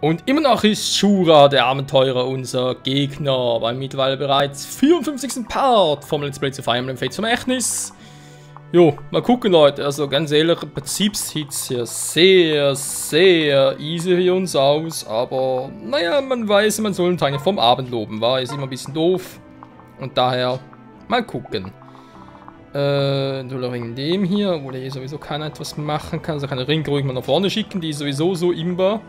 Und immer noch ist Shura, der Abenteurer, unser Gegner, weil mittlerweile bereits 54. Part vom Let's Play zu Fire Emblem Fates Vermächtnis. Jo, mal gucken Leute, also ganz ehrlich, im Prinzip sieht es hier sehr easy für uns aus, aber naja, man weiß, man soll einen Teil vom Abend loben, war ist immer ein bisschen doof und daher mal gucken. Nur wegen dem hier, wo der hier sowieso keiner etwas machen kann, also kann der Ring ruhig mal nach vorne schicken, die ist sowieso so imbar.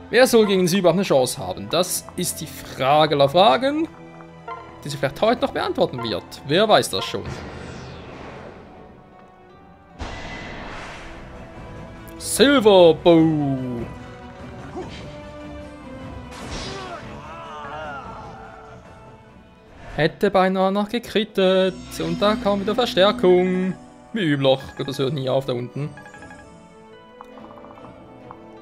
Wer soll gegen sie überhaupt eine Chance haben? Das ist die Frage aller Fragen, die sie vielleicht heute noch beantworten wird. Wer weiß das schon? Silver Bow. Hätte beinahe noch gekrittet. Und da kam wieder Verstärkung. Wie üblich. Das hört nie auf da unten.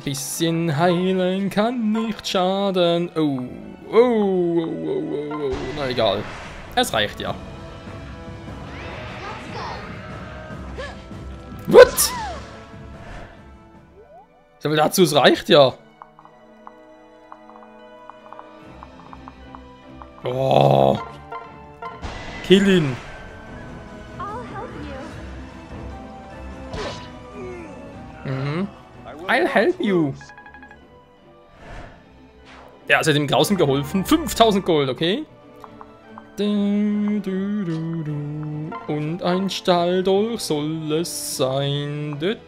Bisschen heilen kann nicht schaden. Oh. Na egal. Es reicht ja. What? Aber dazu, es reicht ja. Oh. Kill ihn. I'll help you. Ja, also hat ihm draußen geholfen. 5000 Gold, okay. Und ein Stahldolch soll es sein. Mit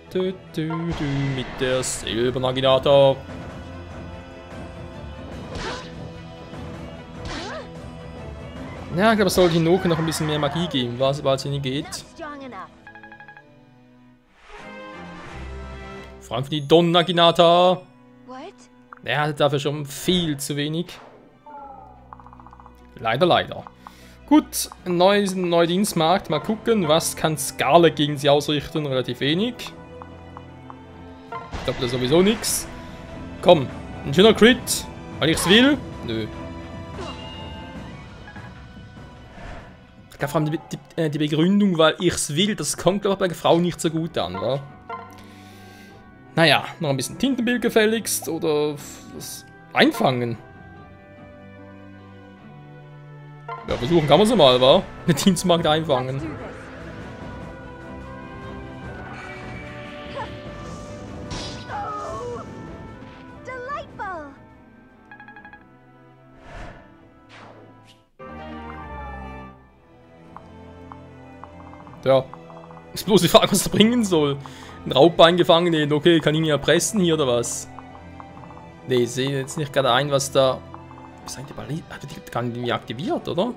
der Silbernaginator. Ja, ich glaube, es soll Hinoka noch ein bisschen mehr Magie geben, was aber als sie nicht geht. Vor allem für die Don-Naginata. Er hatte dafür schon viel zu wenig. Leider. Gut, ein neuer Dienstmarkt. Mal gucken, was kann Scarlet gegen sie ausrichten? Relativ wenig. Ich glaube, das ist sowieso nichts. Komm, ein schöner Crit. Weil ich es will? Nö. Ich glaube, vor allem die Begründung, weil ich es will, das kommt, glaube ich, bei der Frau nicht so gut an, wa? Naja, noch ein bisschen Tintenbild gefälligst oder das einfangen. Ja, versuchen kann man es mal, wa? Eine Dienstmarkt einfangen. Ja, ist bloß die Frage, was das bringen soll. Ein Raubbein gefangen nehmen, okay, kann ich ihn erpressen hier oder was? Ne, ich sehe jetzt nicht gerade ein, was da... Was ist die Balliste? Hat die gar nicht aktiviert, oder?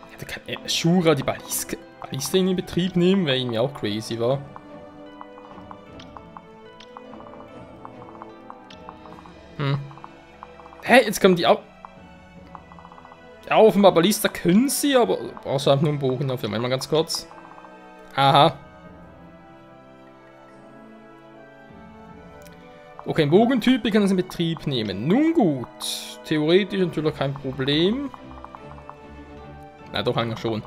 Hätte kein Shura die Balliste in Betrieb nehmen, wäre irgendwie auch crazy, war. Hä, jetzt kommen die auch. Ja, offenbar Ballista können sie, aber brauchst du einfach nur einen Bogen dafür. Mal ganz kurz. Aha. Okay, ein Bogentyp, ich kann das in Betrieb nehmen. Nun gut. Theoretisch natürlich kein Problem. Na doch, eigentlich schon.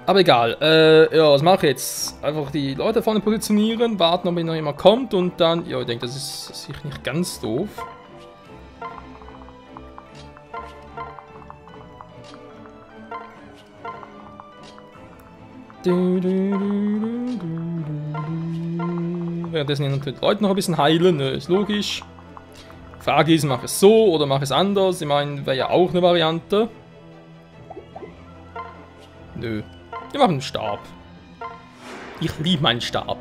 Aber egal. Ja, was mache ich jetzt? Einfach die Leute vorne positionieren, warten, ob noch jemand kommt und dann. Ja, ich denke, das ist sicher nicht ganz doof. Währenddessen hier natürlich die Leute noch ein bisschen heilen, ne, ist logisch. Frage ist, mache ich es so oder mache ich es anders? Ich meine, wäre ja auch eine Variante. Nö. Wir machen einen Stab. Ich liebe meinen Stab.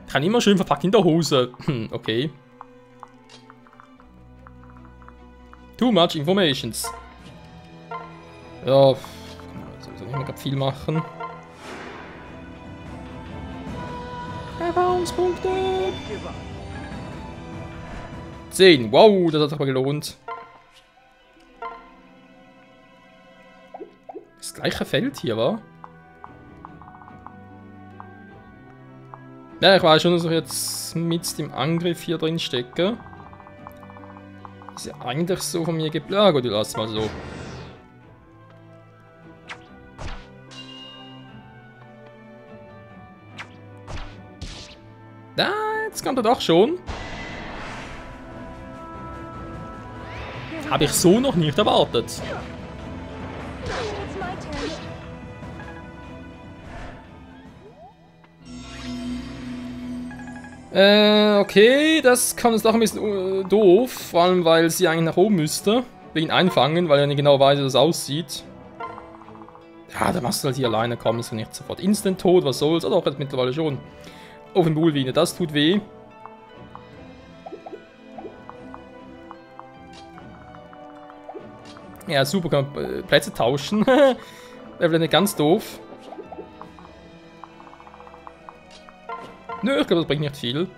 Kann immer schön verpackt in der Hose. Okay. Too much informations. Ja, sowieso nicht mehr gerade viel machen. Erfahrungspunkte. 10. Wow, das hat sich aber gelohnt. Das gleiche Feld hier, wa? Ja, ich weiß schon, dass ich jetzt mit dem Angriff hier drin stecke. Ist ja eigentlich so von mir geplant. Gut, du lass mal so. Da, jetzt kommt er doch schon. Habe ich so noch nicht erwartet. Okay, das kam jetzt doch ein bisschen doof. Vor allem, weil sie eigentlich nach oben müsste. Wegen Einfangen, weil er nicht genau weiß, wie das aussieht. Ja, da machst du halt hier alleine, komm, ist nicht sofort instant tot, was soll's. Oder auch jetzt mittlerweile schon. Auf den Bullwine, das tut weh. Ja, super, kann man Plätze tauschen. Wäre vielleicht nicht ganz doof. Nö, ich glaube, das bringt nicht viel.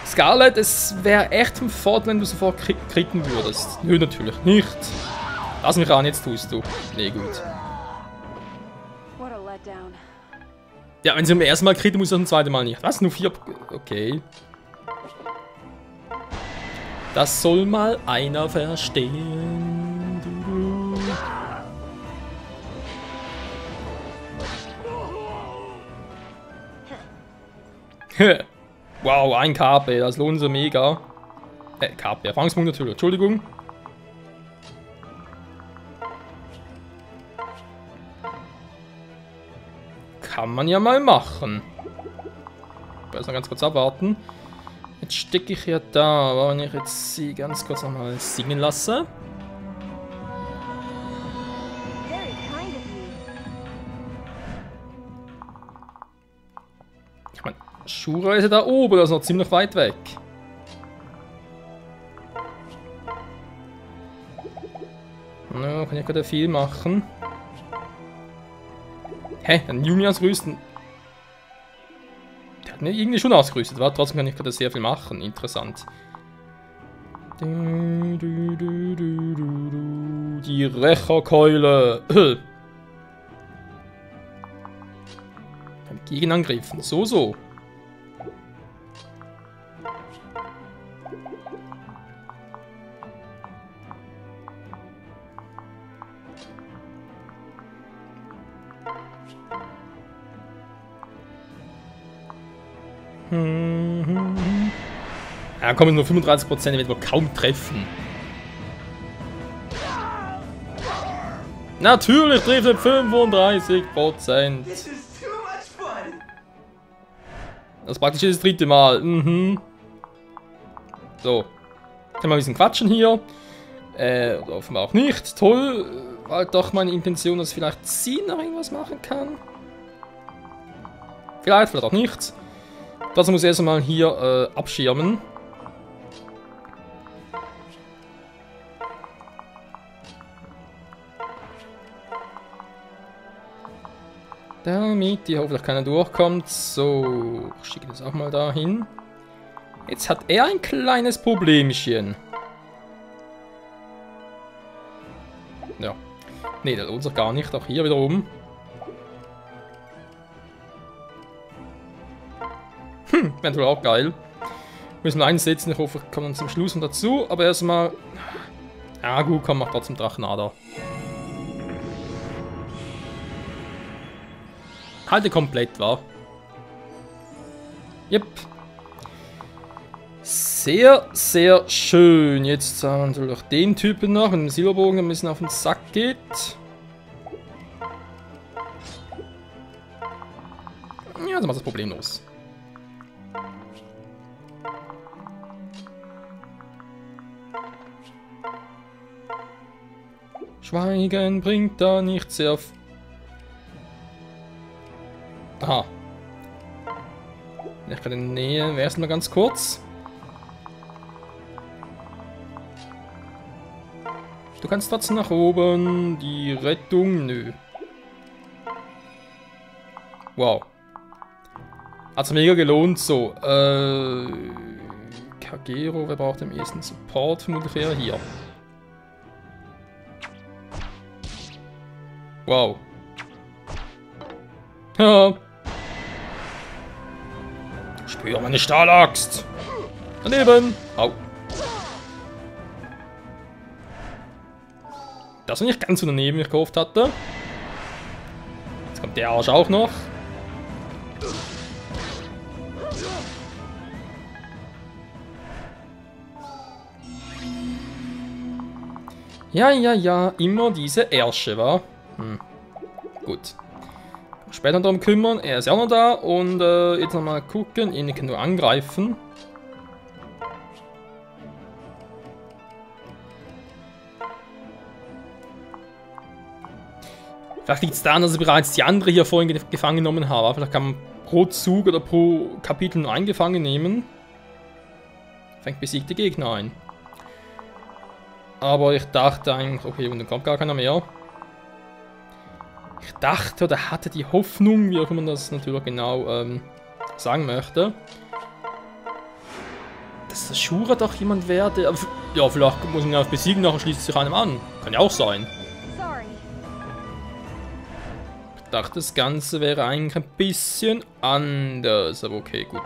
Scarlet, es wäre echt ein Vorteil, wenn du sofort kritten würdest. Nö, natürlich nicht. Lass mich ran, jetzt tust du. Nee, gut. Ja, wenn sie beim ersten Mal kritten, muss sie das zweite Mal nicht. Was? Nur 4... Okay. Das soll mal einer verstehen. Wow, ein KP, das lohnt sich mega. KP, Erfahrungspunkt natürlich, Entschuldigung. Kann man ja mal machen. Ich muss noch ganz kurz abwarten. Jetzt stecke ich ja da, aber wenn ich jetzt sie ganz kurz nochmal singen lasse. Ich meine, Shura ist ja da oben, das ist noch ziemlich weit weg. Na, kann ich gerade viel machen. Hä? Dann Juni ausrüsten. Der hat mir irgendwie schon ausgerüstet, aber trotzdem kann ich gerade sehr viel machen. Interessant. Die Rächerkeule. Beim Gegenangriffen. So. Ja, kommen nur 35%, die wird wohl kaum treffen. Natürlich trifft er 35%. Das ist praktisch das dritte Mal. So. Können wir ein bisschen quatschen hier. Oder offenbar auch nicht. Toll. War halt doch meine Intention, dass vielleicht sie noch irgendwas machen kann. Vielleicht auch nicht. Das muss ich erstmal hier abschirmen. Damit hier hoffentlich keiner durchkommt. So, ich schicke das auch mal dahin. Jetzt hat er ein kleines Problemchen. Ja. Ne, der lohnt sich gar nicht. Auch hier wieder oben. Wäre wohl auch geil. Müssen wir einsetzen. Ich hoffe, wir kommen zum Schluss und dazu. Aber erstmal. Ja, gut, komm, mach trotzdem Drachenader. Halte komplett, war. Yep. Sehr, sehr schön. Jetzt haben wir natürlich den Typen noch mit dem Silberbogen, der ein bisschen auf den Sack geht. Ja, dann macht das Problem los. Schweigen bringt da nichts sehr. Aha. Ich kann in der Nähe. Erstmal ganz kurz. Du kannst trotzdem nach oben. Die Rettung. Nö. Wow. Hat's mega gelohnt. So. Kagero, wer braucht am ehesten Support? Vermutlich eher hier. Wow. Ja. Spür meine Stahlaxt. Daneben. Au. Das war nicht ganz so daneben, wie ich gehofft hatte. Jetzt kommt der Arsch auch noch. Ja, immer diese Ärsche, wa? Gut. Später darum kümmern, er ist ja auch noch da und jetzt nochmal gucken, ihn kann nur angreifen. Vielleicht liegt es daran, dass er bereits die andere hier vorhin gefangen genommen habe. Vielleicht kann man pro Zug oder pro Kapitel nur einen gefangen nehmen. Fängt besiegte Gegner ein. Aber ich dachte eigentlich, okay, und dann kommt gar keiner mehr. Ich dachte oder hatte die Hoffnung, wie auch immer man das natürlich genau sagen möchte, dass der Shura doch jemand werde. Ja, vielleicht muss man ihn auch besiegen, nachher schließt sich einem an. Kann ja auch sein. Ich dachte, das Ganze wäre eigentlich ein bisschen anders. Aber okay, gut.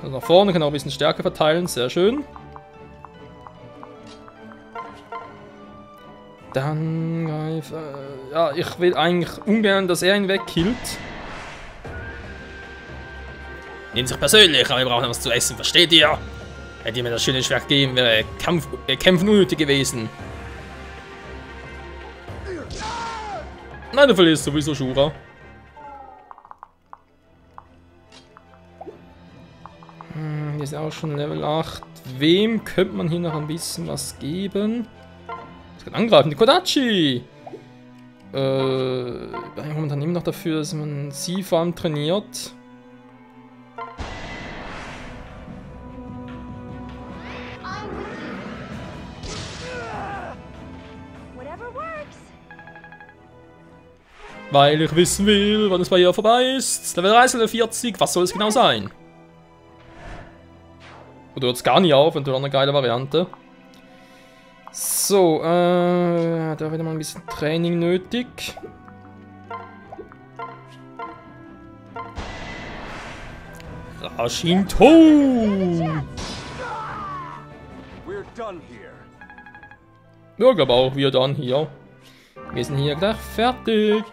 Also nach vorne kann auch ein bisschen Stärke verteilen. Sehr schön. Dann greife. Ja, ich will eigentlich ungern, dass er ihn wegkillt. Nehmt sich persönlich, aber wir brauchen was zu essen, versteht ihr? Hätte ihr mir das schöne Schwert gegeben, wäre Kämpfen unnötig gewesen. Nein, du verlierst sowieso, Shura. Wir sind auch schon Level 8. Wem könnte man hier noch ein bisschen was geben? Das kann angreifen, die Kodachi! Momentan immer noch dafür, dass man sie vor allem trainiert. Weil ich wissen will, wann es bei ihr vorbei ist. Level 30, Level 40, was soll es genau sein? Oder hört es gar nicht auf, eventuell eine geile Variante. So, da wieder mal ein bisschen Training nötig. Rashinto! Ja, ich glaube auch, wir dann hier. Wir sind hier gleich fertig.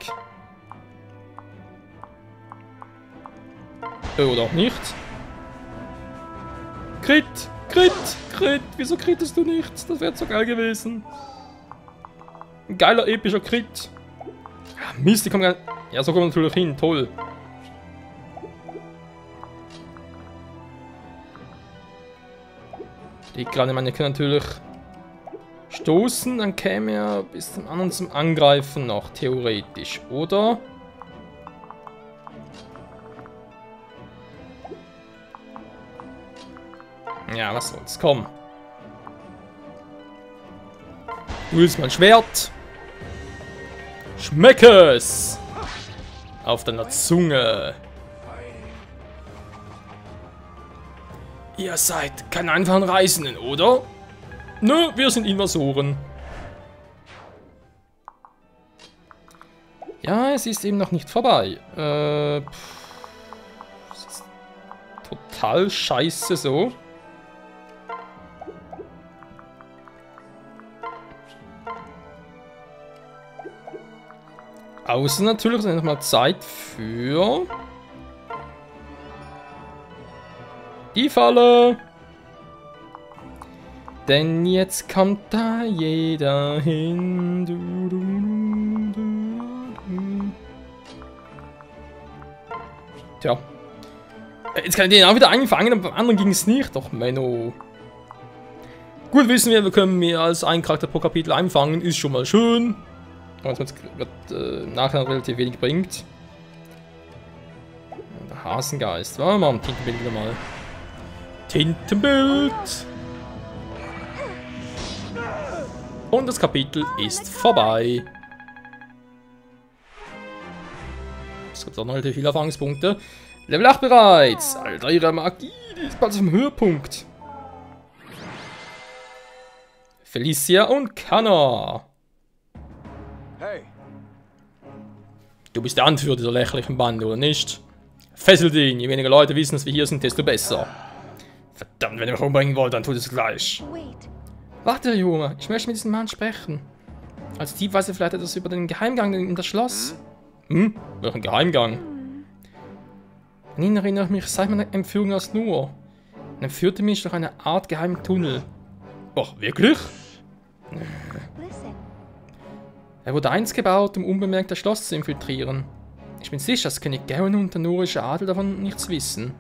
Oder auch nicht. Crit! Crit! Crit! Wieso crittest du nichts? Das wäre so geil gewesen. Ein geiler, epischer Crit. Ah, Mist, die kommen gar nicht. Ja, so kommen wir natürlich hin. Toll. Die kleine Mann können natürlich stoßen, dann käme er bis zum anderen zum Angreifen noch, theoretisch, oder? Ja, was soll's, komm. Du willst mein Schwert? Schmeck es! Auf deiner Zunge. Ihr seid keine einfachen Reisenden, oder? Nö, wir sind Invasoren. Ja, es ist eben noch nicht vorbei. Das ist total scheiße so. Außer natürlich, dass nochmal Zeit für die Falle. Denn jetzt kommt da jeder hin. Tja. Jetzt kann ich den auch wieder einfangen, aber beim anderen ging es nicht. Doch, Menno. Gut, wissen wir können mehr als einen Charakter pro Kapitel einfangen. Ist schon mal schön. Aber das wird nachher relativ wenig bringt. Der Hasengeist. Warte mal, Tintenbild wieder mal. Tintenbild! Und das Kapitel ist vorbei. Es gibt auch noch relativ viele Erfahrungspunkte. Level 8 bereits. Alter, ihre Magie, die ist bald zum Höhepunkt. Felicia und Connor. Hey. Du bist der Anführer dieser lächerlichen Bande, oder nicht? Fesselt ihn. Je weniger Leute wissen, dass wir hier sind, desto besser. Verdammt, wenn ihr mich umbringen wollt, dann tut es gleich. Warte, Junge. Ich möchte mit diesem Mann sprechen. Als Dieb weiß er vielleicht etwas über den Geheimgang in das Schloss. Hm? Welchen Geheimgang? An ihn erinnere ich mich seit meiner Entführung aus Nur. Und er führte mich durch eine Art geheimen Tunnel. Ach, wirklich? Er wurde einst gebaut, um unbemerkt das Schloss zu infiltrieren. Ich bin sicher, dass König Garen und der nurische Adel davon nichts wissen.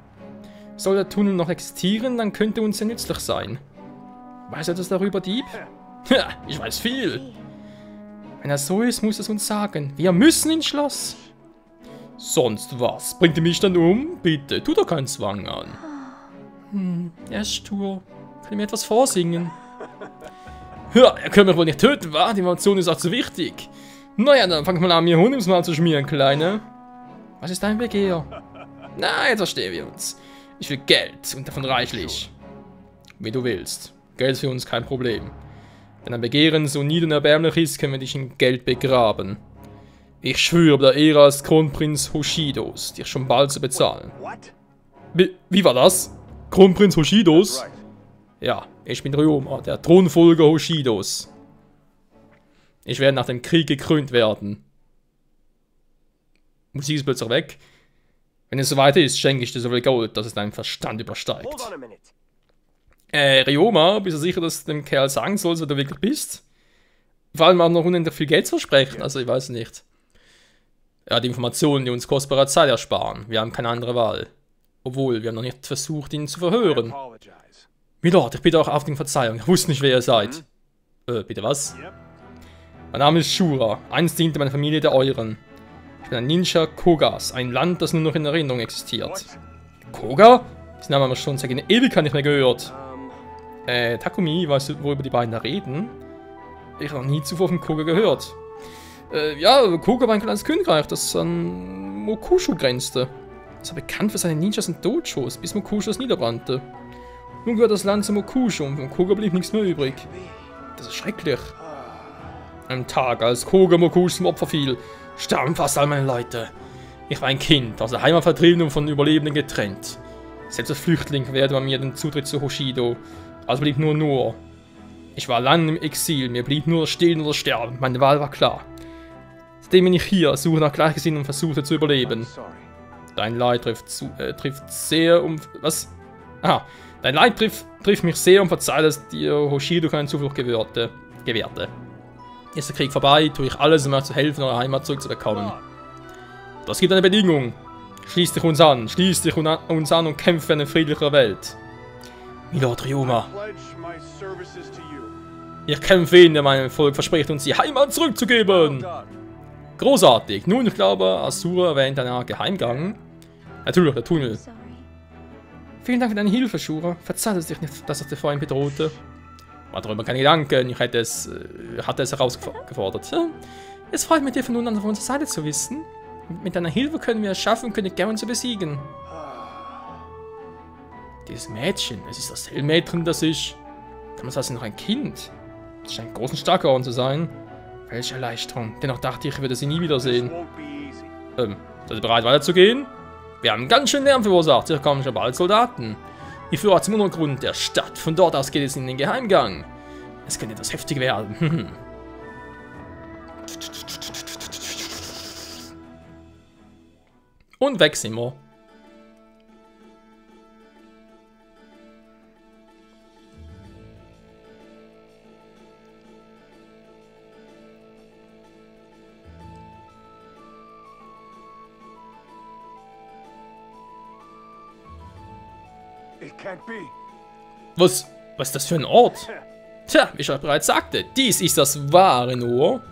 Soll der Tunnel noch existieren, dann könnte uns sehr nützlich sein. Weiß er etwas darüber, Dieb? Ja, ich weiß viel. Wenn er so ist, muss er es uns sagen. Wir müssen ins Schloss. Sonst was? Bringt ihr mich dann um? Bitte, tu doch keinen Zwang an. Er ist stur. Kann ich mir etwas vorsingen? Ja, er kann mich wohl nicht töten, wa? Die Information ist auch zu wichtig. Naja, dann fang mal an, mir Hund ins Mal zu schmieren, Kleine. Was ist dein Begehr? Na, jetzt verstehen wir uns. Ich will Geld und davon reichlich. Wie du willst. Geld ist für uns kein Problem. Wenn dein Begehren so nied und erbärmlich ist, können wir dich in Geld begraben. Ich schwöre bei der Ehre als Kronprinz Hoshidos, dir schon bald zu bezahlen. Wie war das? Kronprinz Hoshidos? Ja, ich bin Ryoma, der Thronfolger Hoshidos. Ich werde nach dem Krieg gekrönt werden. Musik ist plötzlich weg. Wenn es so weiter ist, schenke ich dir so viel Gold, dass es deinen Verstand übersteigt. Ryoma, bist du sicher, dass du dem Kerl sagen sollst, wer du wirklich bist? Vor allem auch noch unendlich viel Geld zu versprechen, also ich weiß nicht. Ja, die Informationen, die uns kostbare Zeit ersparen. Wir haben keine andere Wahl. Obwohl, wir haben noch nicht versucht, ihn zu verhören. Milord, ich bitte auch auf die Verzeihung. Ich wusste nicht, wer ihr seid. Bitte was? Mein Name ist Shura. Einst diente meine Familie der Euren. Ich bin ein Ninja Kogas, ein Land, das nur noch in Erinnerung existiert. Koga? Diesen Namen haben wir schon seit einer Ewigkeit nicht mehr gehört. Takumi, weißt du, worüber die beiden da reden? Ich habe noch nie zuvor von Koga gehört. Ja, Koga war ein kleines Königreich, das an Mokushu grenzte. Es war bekannt für seine Ninjas und Dojos, bis Mokushu es niederbrannte. Nun gehört das Land zu Mokushu und von Koga blieb nichts mehr übrig. Das ist schrecklich. Am Tag, als Koga Mokushu zum Opfer fiel, starben fast all meine Leute. Ich war ein Kind, aus der Heimat vertrieben und von Überlebenden getrennt. Selbst als Flüchtling wehrte man mir den Zutritt zu Hoshido, also blieb nur. Ich war lange im Exil, mir blieb nur Stehen oder Sterben, meine Wahl war klar. Seitdem bin ich hier, suche nach Gleichgesinnten und versuche zu überleben. Dein Leid trifft sehr was? Aha. Dein Leid trifft mich sehr und verzeiht, dass dir Hoshido keine Zuflucht gewährte. Ist der Krieg vorbei, tue ich alles, um euch zu helfen, eure Heimat zurückzubekommen. Das gibt eine Bedingung. Schließ dich uns an und kämpfe für eine friedlichere Welt. Milord Ryoma. Ich kämpfe ihn, der meinem Volk verspricht, uns die Heimat zurückzugeben. Großartig. Nun, ich glaube, Asura erwähnt eine Art Geheimgang. Natürlich, der Tunnel. Vielen Dank für deine Hilfe, Shura. Verzeiht es dich nicht, dass ich dir vorhin bedrohte. War darüber keine Gedanken, ich hatte es herausgefordert. Es freut mich, dir von nun an auf unserer Seite zu wissen. Mit deiner Hilfe können wir es schaffen, König Garen zu besiegen. Dieses Mädchen, es ist das Hellmädchen, das ich... Damals war sie noch ein Kind. Es scheint groß und stark geworden zu sein. Welche Erleichterung. Dennoch dachte ich, ich würde sie nie wiedersehen. Seid ihr bereit weiterzugehen? Wir haben ganz schön Lärm verursacht. Hier kommen schon bald Soldaten. Ich führe zum Untergrund der Stadt. Von dort aus geht es in den Geheimgang. Es könnte etwas heftig werden. Und weg sind wir. Was ist das für ein Ort? Tja, wie ich euch bereits sagte, dies ist das wahre Nur.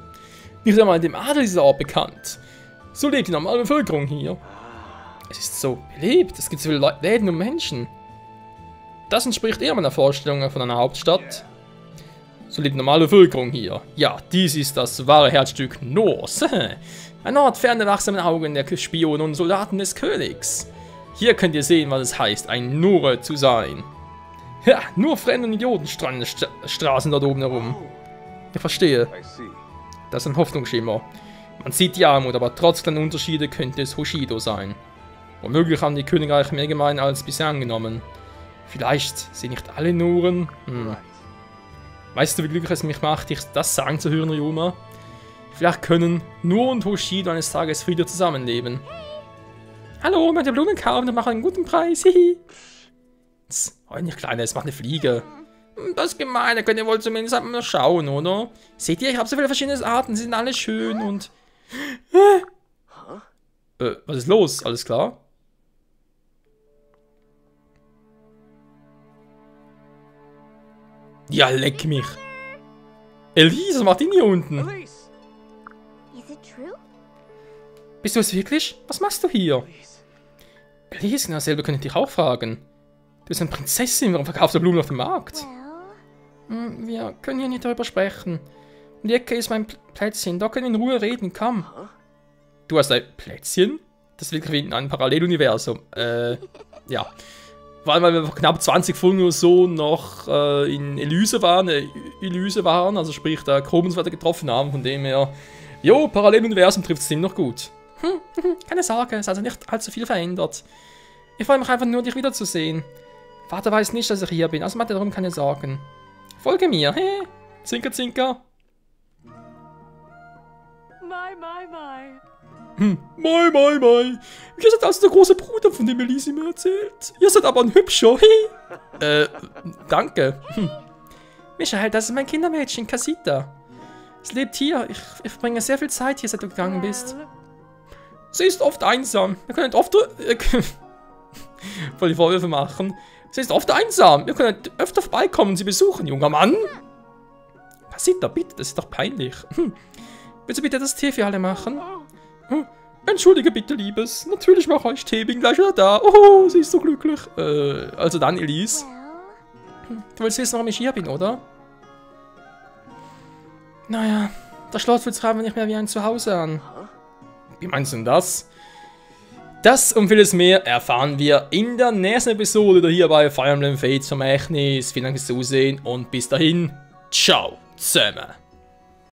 Nicht einmal dem Adel ist dieser Ort bekannt. So lebt die normale Bevölkerung hier. Es ist so belebt, es gibt so viele Läden und Menschen. Das entspricht eher meiner Vorstellung von einer Hauptstadt. So lebt die normale Bevölkerung hier. Ja, dies ist das wahre Herzstück Nors. Ein Ort fern der wachsamen Augen der Spionen und Soldaten des Königs. Hier könnt ihr sehen, was es heißt, ein Nure zu sein. Ja, nur Fremde und Idioten stranden Straßen dort oben herum. Ich verstehe. Das ist ein Hoffnungsschimmer. Man sieht die Armut, aber trotz kleiner Unterschiede könnte es Hoshido sein. Womöglich haben die Königreiche mehr gemein als bisher angenommen. Vielleicht sind nicht alle Nuren. Weißt du, wie glücklich es mich macht, dich das sagen zu hören, Ryoma? Vielleicht können Nur und Hoshido eines Tages wieder zusammenleben. Hallo, möchte Blumen kaufen und mache einen guten Preis. Hihi. Heul nicht, Kleiner, es macht eine Fliege. Das ist gemein, da könnt ihr wohl zumindest einmal schauen, oder? Seht ihr, ich habe so viele verschiedene Arten, sie sind alle schön und... was ist los? Alles klar? Ja, leck mich. Elise, was macht die hier unten? Bist du es wirklich? Was machst du hier? Elise, genau selber könnte ich dich auch fragen. Du bist eine Prinzessin, warum verkaufst du Blumen auf dem Markt? Wir können hier nicht darüber sprechen. Um die Ecke ist mein Plätzchen, da können wir in Ruhe reden, komm. Du hast ein Plätzchen? Das ist wirklich wie in einem Paralleluniversum. Ja. Vor allem, weil wir knapp 20 Folgen oder so noch in Elyse waren, also sprich, da Chromens weiter getroffen haben, von dem her, jo, Paralleluniversum trifft es noch gut. Keine Sorge, es hat also nicht allzu viel verändert. Ich freue mich einfach nur, dich wiederzusehen. Vater weiß nicht, dass ich hier bin, also mach dir darum keine Sorgen. Folge mir, hey, Zinker, Zinker. Mai. Ihr seid also der große Bruder, von dem Elise mir erzählt. Ihr seid aber ein hübscher, hey. Danke. Michael, das ist mein Kindermädchen, Casita. Es lebt hier. Ich verbringe sehr viel Zeit hier, seit du gegangen bist. Sie ist oft einsam. Wir können oft... voll die Vorwürfe machen. Sie ist oft einsam. Wir können öfter vorbeikommen und sie besuchen, junger Mann. Casita, bitte, das ist doch peinlich. Willst du bitte das Tee für alle machen? Entschuldige bitte, Liebes. Natürlich mache ich Tee, bin gleich wieder da. Oh, sie ist so glücklich. Also dann, Elise. Du willst wissen, warum ich hier bin, oder? Naja, das Schloss fühlt sich einfach nicht mehr wie ein Zuhause an. Wie meinst du denn das? Das und vieles mehr erfahren wir in der nächsten Episode hier bei Fire Emblem Fates Vermächtnis. Vielen Dank fürs Zusehen und bis dahin, ciao zusammen.